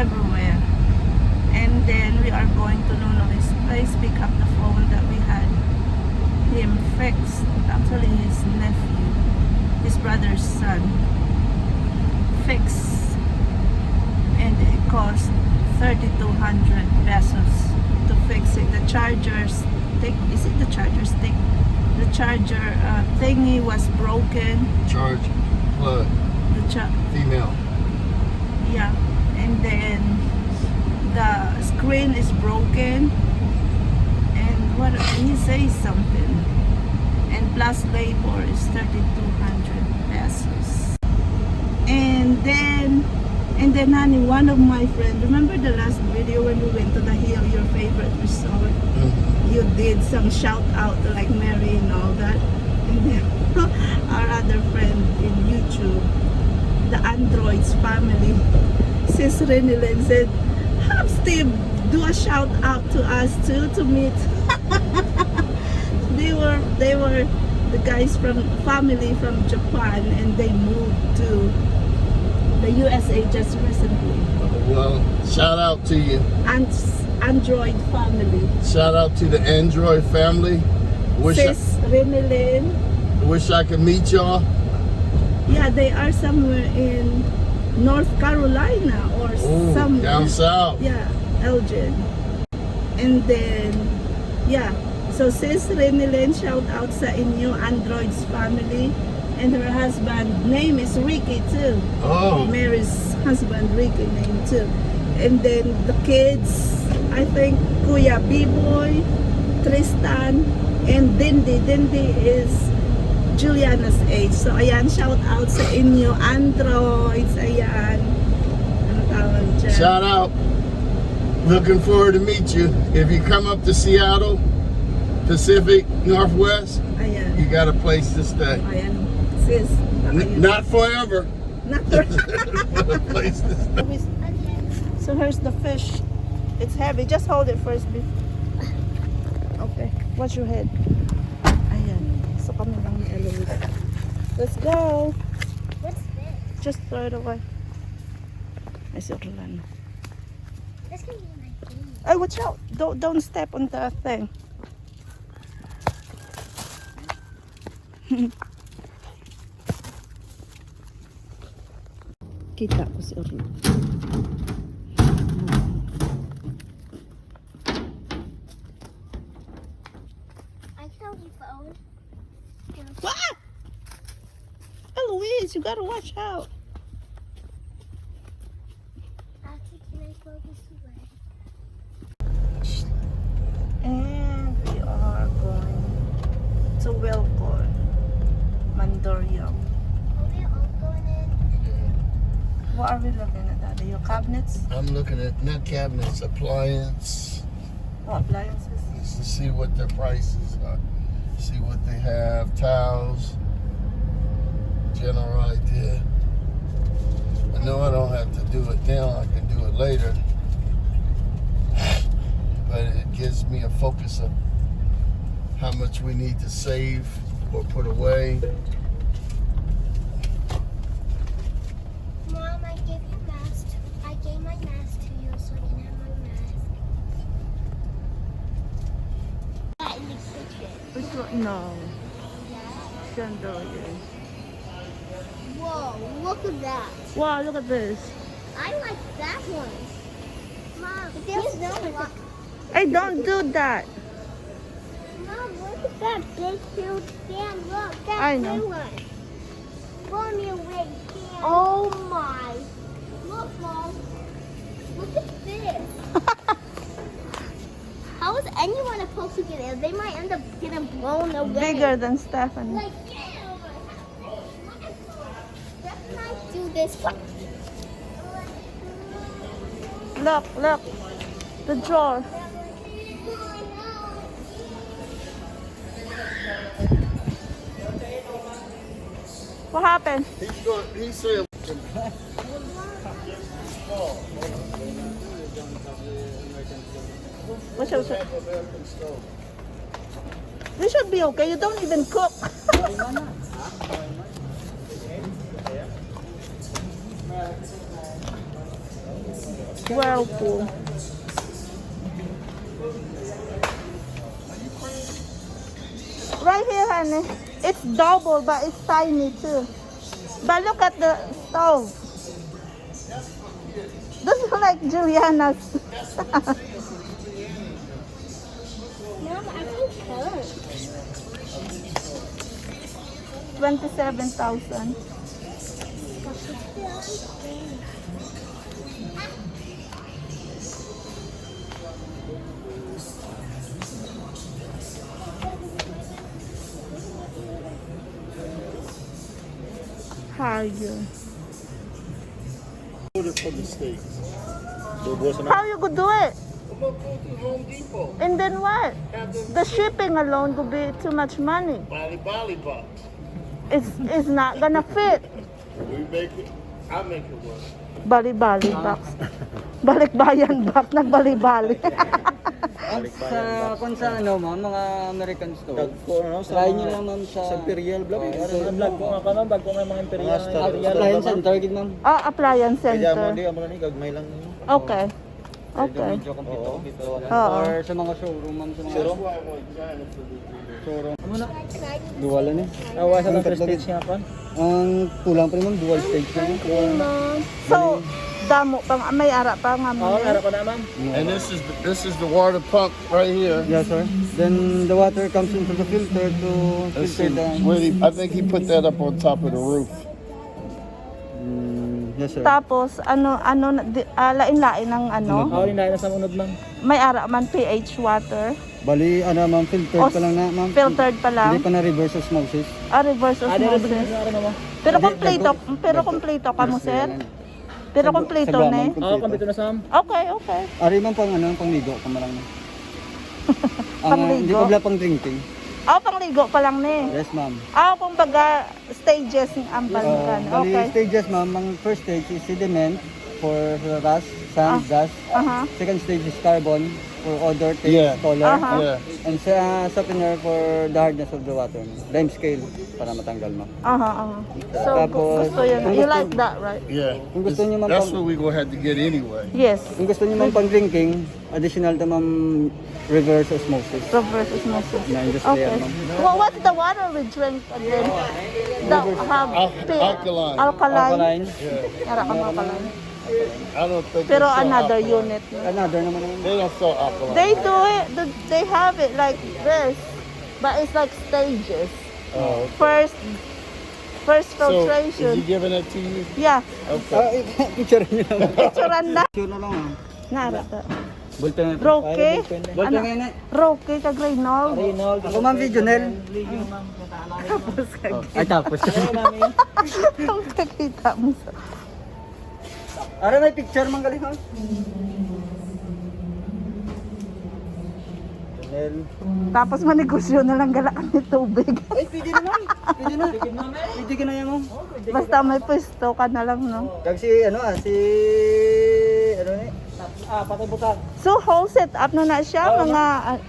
everywhere. And then we are going to Nuno's place, pick up the phone that we had him fixed. Actually, his nephew, his brother's son, fixed, and it cost 3,200 pesos to fix it. The charger stick, is it the charger stick? The charger thingy was broken. Charge plug. The Female. yeah, and then the screen is broken, and what he says something, and plus labor is 3,200 pesos. And then honey, one of my friends, remember the last video when we went to the hill, your favorite resort? You did some shout out to like Mary and all that. And then our other friend in YouTube, the Androids family, Sis Renilyn said, have Steve do a shout out to us too to meet. they were the guys from family from Japan, and they moved to the USA just recently. Well, shout out to you. And Android family. Shout out to the Android family. Sis Renilyn. Wish I could meet y'all. Yeah, they are somewhere in North Carolina or somewhere. Down south. Yeah, Elgin. And then, yeah. So Sis Renilyn, shout out sa inyo, Android's family. And her husband name is Ricky too. Oh. Mary's husband Ricky name too. And then the kids, I think Kuya B-Boy, Tristan, and Dindy. Dindy is Juliana's age. So ayan, shout out sa inyo, Androids. Ayan. Ano tawag dyan? Shout out. Looking forward to meet you. If you come up to Seattle, Pacific Northwest, Ayan. you got a place to stay. Ayan. Sis. Not forever. Not for A place to stay. So here's the fish. It's heavy. Just hold it first. Okay. Watch your head. Ayan. So kami lang ni Eloise. Let's go. What's this? Just throw it away. I see Orlando. This can be my thing. Hey, watch out. Don't step on the thing. Kita ko si Orlando. I can hold your phone. What? Eloise, you gotta watch out. Actually, can I throw this away? And we are going to Wilcon, Mandaluyong. Are we all going in? What are we looking at, Daddy? Your cabinets? I'm looking at not cabinets, appliance. What appliances? Just to see what their prices are. See what they have. Towels. General idea. I know I don't have to do it now. I can do it later. But it gives me a focus of how much we need to save or put away. Mom, I gave you mask. I gave my mask to you so I can have my mask. That in the kitchen. Which one? No. Chandelier. Whoa, look at that. Wow, look at this. I like that one. Mom, there's no one. Hey, don't do that. Mom, look at that big, huge fan. Look, that I know. blue one. Blow me away, fan. Oh my. Look, Mom. Look at this. How is anyone supposed to get in? They might end up getting blown away. Bigger than Stephanie. Like, get over. Let's not do this. Look, look. The drawer. What happened? He said. What's up? This should be okay. You don't even cook. Whirlpool. Right here, honey. It's double, but it's tiny too. But look at the stove. This is like Juliana's. Mom, I can cook. 27,000. Higher. Order for the States. How you could do it? I'm gonna go to Home Depot. And then what? Have them The shipping alone could be too much money. Bali box. It's not gonna fit. We make it. I make it work. Bali-bali box. Balikbayan box. Nagbali-bali. Kung sa ano ma'am, mga American store. Dagko, no? Try nyo lang ma'am sa Imperial Vlog. vlog ko nga ka ma'am, bago nga mga Imperial. appliance center gid ma'am. Oh, appliance Kaya mo center. di, amo ni gagmay lang niyo. Okay. Okay. Medyo kompleto. Oo. Or sa mga showroom ma'am, sa mga Showroom? showroom. Dual ano? Awa sa ng stage nga pa. Ang kulang pa rin ma'am, dual stage na yun. So, damo pang may ara pa nga mo. Harap pa na ma'am. And this is the water pump right here. Yes sir. Then the water comes into the filter to Let's filter see. the... I think he put that up on top of the roof. Yes sir. Tapos lain-lain ng ano. Ako rin na sa unod ma'am. May ara man pH water. Bali, ano ma'am, filtered pa lang na ma'am. Filtered pa lang. Hindi pa na reverse osmosis. Reverse osmosis. Pero kompleto ka mo sir. Pero kompleto Sagwa, na eh. ma'am, kompleto. Kompleto na sa ma'am. Okay, okay. Ari man pang ano, pangligo ka malang na. Pangligo? Hindi pa wala pang drinking. Pangligo pa lang ni. Yes ma'am. Kumbaga stages ang balikan. Bali, Okay. stages ma'am, ang first stage is sediment for rust, sand, dust. Aha. Second stage is carbon for odor, taste, Yeah. color. Aha. Yeah. And softener for the hardness of the water. Lime scale para matanggal ma'am. Aha. So Tapos, gusto yun. You like that, right? Yeah. Kung gusto niyo ma'am That's pang, what we gonna have to get anyway. Yes. kung gusto niyo ma'am pang drinking, additional to ma'am reverse osmosis. Reverse osmosis. Na just Okay. layer, ma'am. Well, what's the water we drink again? The Alkaline. Alkaline. Alkaline. Ara ka alkaline. I don't think Pero they sell another alkaline. unit. Another naman naman. They don't sell alkaline. They do it. They have it like this, but it's like stages. Oh, First so is filtration. he giving it to you? Yeah. Okay. Picture niyo naman. Picturean na. Picture na lang ah. Nara ta. Bulto na. Roque. Bulto Ano? ngayon na. Roque kag Reynolds. Reynold. Ako ma'am video Nel. Tapos kag. Ay tapos. Ang kakita mo sa. Ara may picture man galing ha. Nel. Tapos manegosyo na lang gala kami tubig. Ay pwede na ma'am. Pwede na. Pwede ka na yan ma'am. Basta may pwesto ka na lang, no? Kag si ano si ano ni? Patay butang. So, whole setup na siya, mga,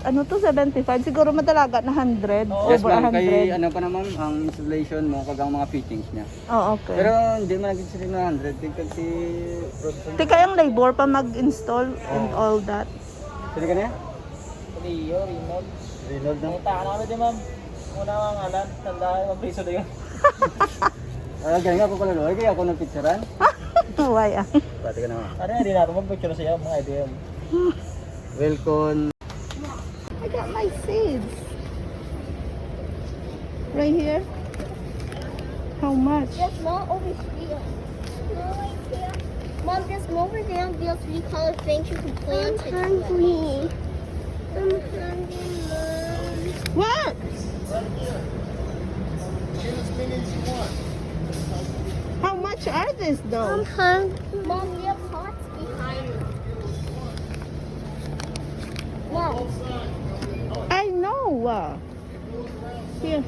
ano to, 75, siguro madalaga na 100, Yes over ma'am, kay 100. ano pa naman ang installation mo kag ang mga fittings niya. Oh, okay. Pero hindi man naging sila na 100 kag si Di kayang labor pa mag-install and all that. Sino ka na? Leo, Reynold. Reynold na. Punta ka na din ma'am. Una nga ngalan. Tandaan, mag-preso na yun. Galing ako pala loy, kaya ako nang picturean. Why, Pati ka na ma'am. Ano hindi natin mag-picture siya mga idea. Wilcon. I got my seeds. Right here. How much? There's more over here. No, right here. Mom, there's more over there. There's 3 color things you can plant. I'm hungry. I'm hungry, Mom. What? Get as many as you want. How much are these I'm though? hungry. Mom, there are pots behind me. Mom, I know. Here.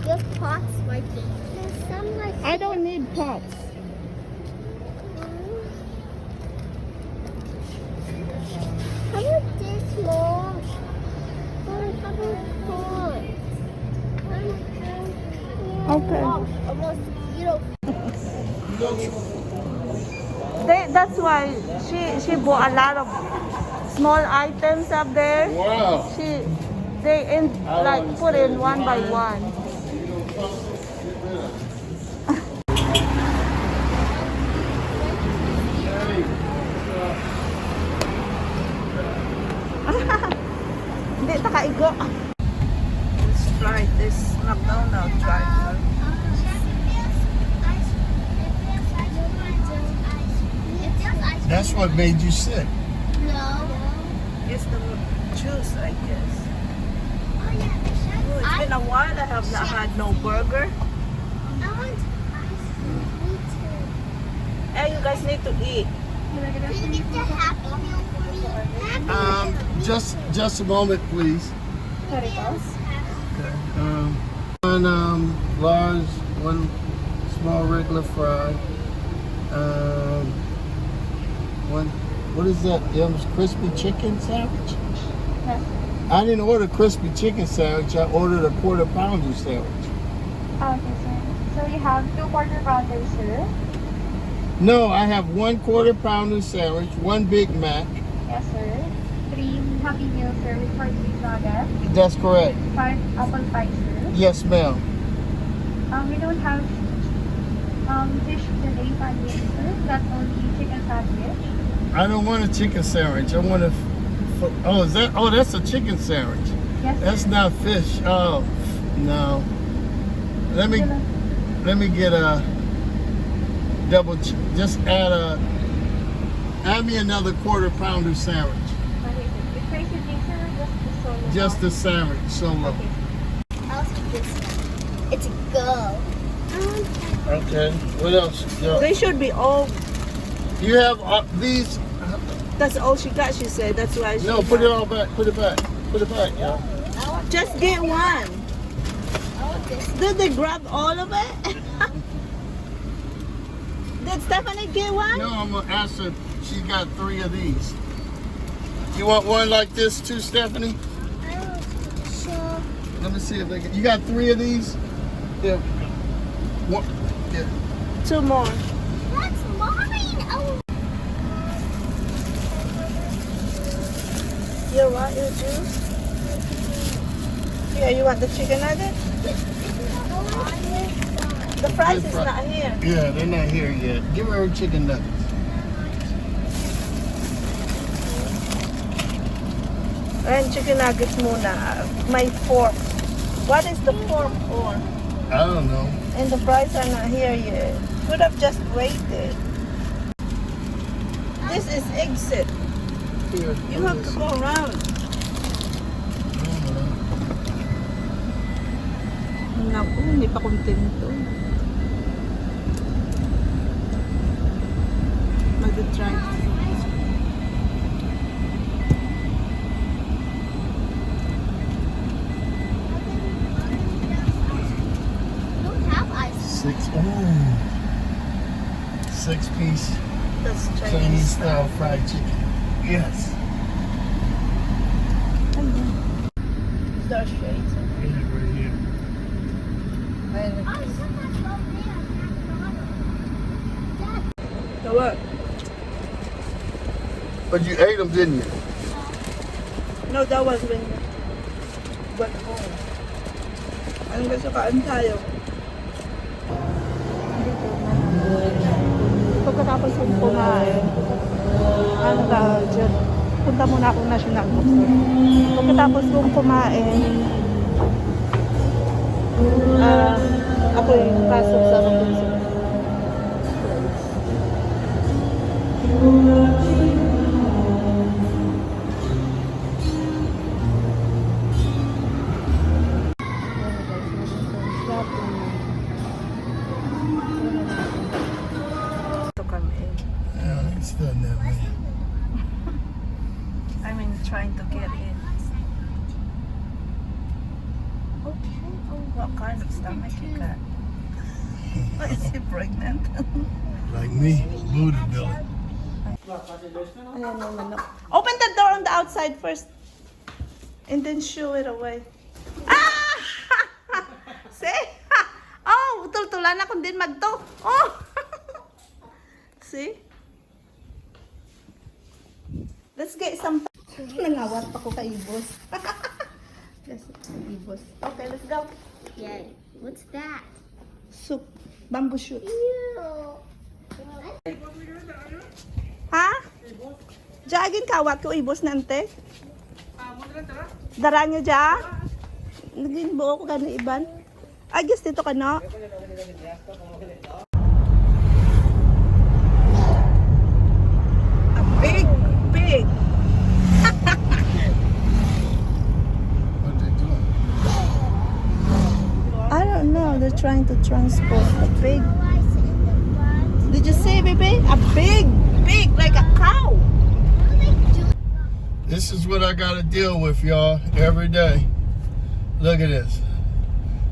there's pots right there. There's some like I don't need pots. How about this, Mom? Mom, how about pot? Okay. Mom, a mosquito. that's why she bought a lot of small items up there. Wow. Like put in one by one. Hindi takaigo. Let's try this McDonald's drive-thru. That's what made you sick. No. It's the juice, I guess. Oh yeah. Oh, it's been a while I have not had no burger. I want ice cream. Me too. Hey, you guys need to eat. Can you get the Happy Meal for me? Happy Meal. Just a moment, please. Okay. One large, one small regular fry. One. What is that? Crispy chicken sandwich? I didn't order crispy chicken sandwich. I ordered a quarter pounder sandwich. Okay, sir. So you have 2 quarter pounders, sir. No, I have one quarter pounder sandwich, one Big Mac. Yes, sir. 3 Happy Meals, sir, with 4 cheese nuggets. That's correct. 5 apple pie, sir. Yes, ma'am. We don't have fish today, sir. That's only chicken sandwich. I don't want a chicken sandwich. I want a. Oh, is that? Oh, that's a chicken sandwich. Yes, sir. That's not fish. Oh, no. Let me get a double. Just add me another quarter pounder sandwich. Okay, sir. With crazy things, sir, just the solo. Just the sandwich solo. Okay. I'll take this one. It's a go. Okay. What else? Yeah. They should be all. You have these. That's all she got. She said. That's why. She No, put it all back. Put it back. Put it back. Yeah. Just get one. I want this. Did they grab all of it? Did Stephanie get one? No, I'm gonna ask her. She got 3 of these. You want one like this too, Stephanie? Sure. Let me see if they can. You got 3 of these? Yeah. One. Yeah. 2 more. That's mine. Oh. You want your juice? Yeah, you want the chicken nugget? The fries is not here. Yeah, they're not here yet. Give her chicken nuggets. And chicken nuggets muna. My fork. What is the fork for? I don't know. And the fries are not here yet. Could have just waited. This is exit. Here. You have to go around. Naku, hindi pa kontento. Mag-try. Don't have ice cream. 6-piece That's Chinese style fried chicken. Yes. There's shades. Yeah, right here. And Oh, you got that love there. Dad. the what? But you ate them, didn't you? No, that was when you went home. Ano gusto kaan tayo? Pagkatapos kong kumain, ano tawag dyan? Punta muna akong national bookstore. Pagkatapos kong kumain, ako yung pasok sa bookstore. Ito kami. Yeah, it's done that way. I mean, trying to get in. Okay. What kind of stomach you got? Is he pregnant? Like me, booty belly. Ayan yung manok. Open the door on the outside first. And then shoo it away. Ah! See? Oh, tultulan na kung din magto. Oh! See? Let's get some... Nangawat pa ko kay Ibos. Yes, Ibos. Okay, let's go. Yay. What's that? Soup. Bamboo shoots. Ew. Ha? Jagin kawat ko Ibos nante? Dara nyo dya? Naging buo ko gano'n iban? I guess dito ka na. A big, big. What are they doing? I don't know. They're trying to transport a big. Lights in the front. Did you see, baby? A big, big, like a cow. What are they doing? This is what I gotta deal with, y'all, every day. Look at this.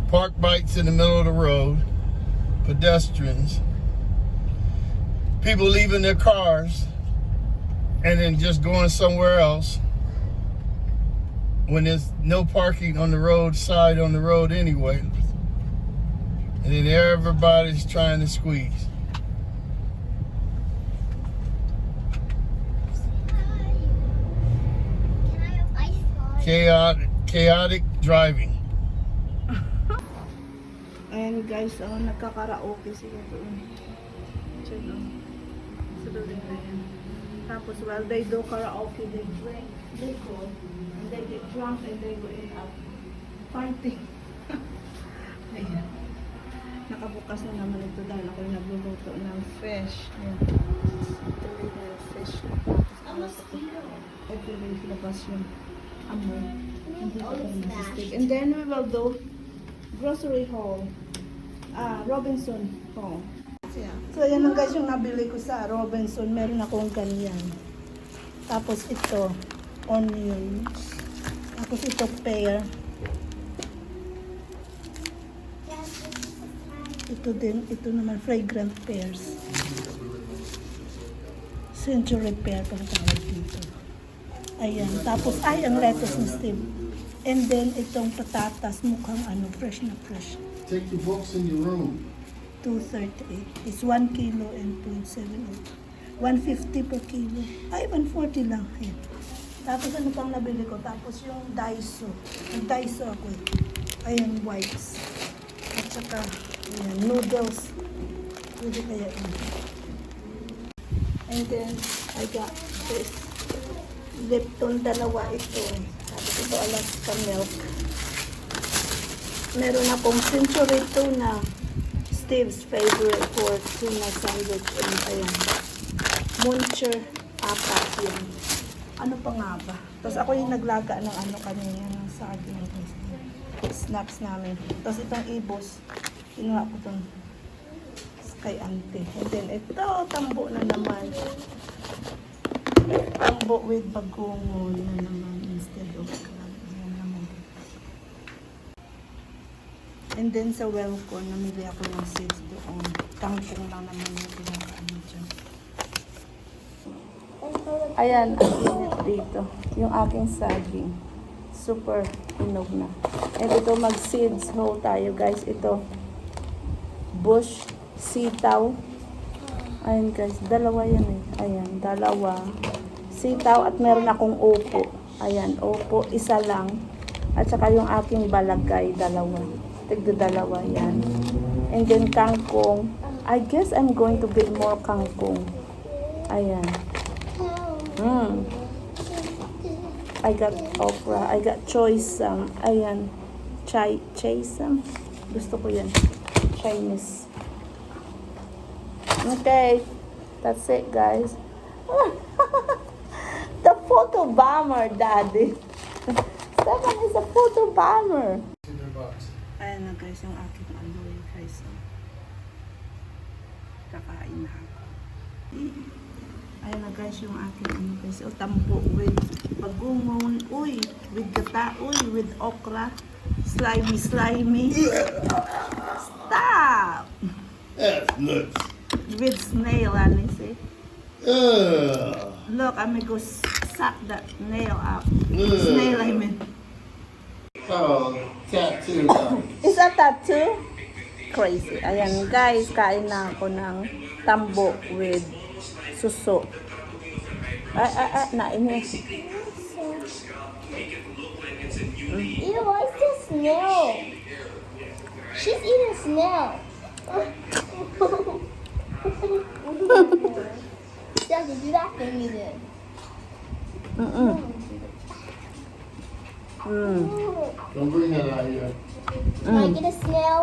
Park bikes in the middle of the road. Pedestrians. People leaving their cars and then just going somewhere else when there's no parking on the roadside on the road anyway. And then everybody's trying to squeeze. Can I have ice cream? Chaotic driving. Ayan guys, nagkakaraoke sila doon. Check on. Sa building na yan. Tapos while they do karaoke, they drink liquor, and they get drunk, and they go in out party. Ayan. Nakabukas na naman ito dahil ako yung nagluluto ng fish. Ayan. Tuloy na yung fish. Tapos ito yung labas yung amoy. Hindi ko tayo nasistig. And then we will do grocery haul. Robinson haul. So yan lang guys yung nabili ko sa Robinson. Meron akong ganyan. Tapos ito, onions. Tapos ito, pear. Ito din, ito naman fragrant pears. Century pear pang tawag dito. Ayan. Tapos ay ang lettuce na Steve. And then itong patatas mukhang fresh na fresh. Take your books in your room. 238. It's 1 kilo and 0.78. 150 per kilo. Ay, 140 lang. Ayan. Tapos ano pang nabili ko? Tapos yung Daiso. Nag-Daiso ako eh. Ayan, wipes. At saka, ayan, noodles. Pwede kaya yun. And then, I got this. Lipton, dalawa ito. Tapos ito, Alaska milk. Meron akong century tuna. Steve's favorite for tuna sandwich. And ayan. Muncher, apat yan. Ano pa nga ba? Tapos ako yung naglaga ng kanina ng saging. Snacks namin. Tapos itong ibos. Kinuha ko itong kay auntie. And then ito, tambo na naman. Tambo with bagungon na naman instead of crab. Ayan naman. And then sa Wilcon, namili ako ng seeds doon. Kangkong lang naman yung pinakaano dyan. Ayan, ang init dito. Yung aking saging. Super hinog na. And ito mag-seeds haul tayo guys. Ito, bush, sitaw. Ayan guys, dalawa yan eh. Ayan, dalawa. Sitaw at meron akong upo. Ayan, upo, isa lang. At saka yung aking balagay, dalawa. Tigda-dalawa yan. And then kangkong. I guess I'm going to get more kangkong. Ayan. I got okra. I got choy sam. Ayan. Choy sam. Gusto ko yan. Chinese. Okay. That's it, guys. The photo bomber, Daddy. Stefan is a photo bomber. Ayan na guys, yung aking aloe guys. Kakain na ako. Ayan na guys, yung aking guys. O, tampo with bagungon. Uy, with gata. Uy, with okra. Slimy. Stop! That's nuts. With snail, honestly. Look, I'm gonna go suck that nail up. Snail, I mean. Oh, tattoo. Is that tattoo? Crazy. Ayan guys, kain na ako ng tambo with suso. Not in here. Ew, what's the snail? She's eating snail. Jackie, do that thing you did. Don't bring that out here. Can I get a snail?